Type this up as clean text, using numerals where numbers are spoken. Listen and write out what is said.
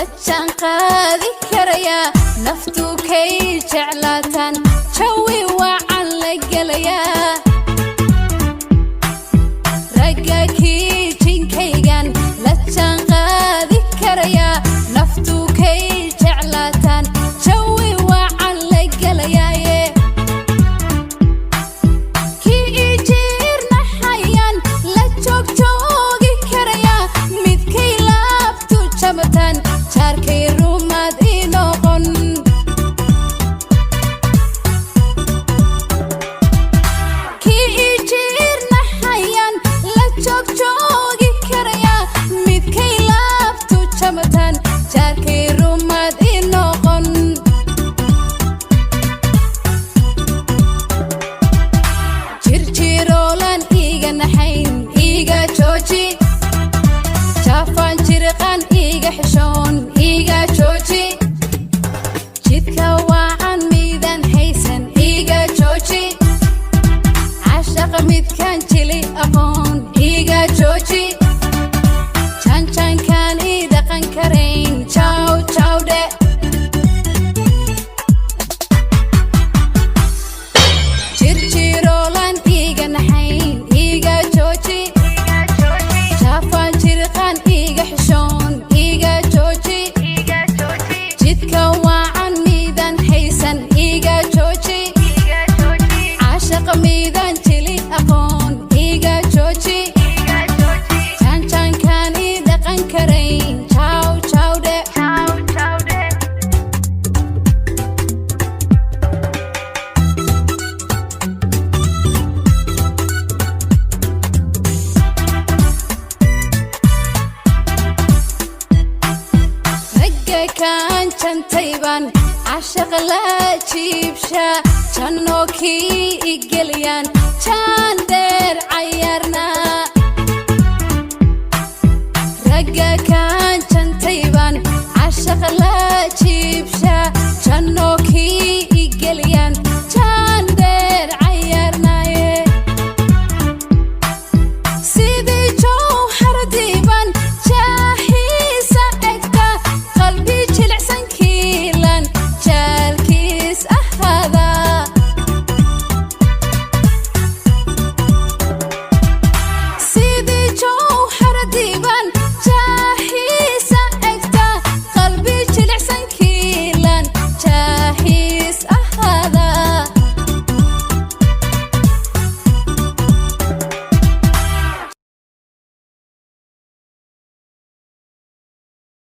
la jaanqaadi karaya naftu kay jeclaataan jawi wacan la gelaya ragga kii jinkaygan la jaanqaadi karaya naftu kay jeclaataan jawi wacan la gelaya Charkay rumad inoqon ki ijirna hayan la joogi karaya midkay laabtu jamatan charkay rumad inoqon jirjirolan iga nahayn iga jooji jafan jirqan iga xishoon iga jooji jidka wacan midan haysan iga jooji cashaq midkan jili aqoon iga jooji janjankan I dhaqan karayn jaw jawde jirjirolan iga nahayn iga jooji jafan jirqan iga xishoon iga jooji jidka wacan midan haysan iga jooji cashaq midan jili aqoon iga jooji janjankan I dhaqan karayn jaw jawde ragga kan jantayban cashaq la jiibsha janno kii igelyan jaan dheer cayarna ragga kan jantayban cashaq la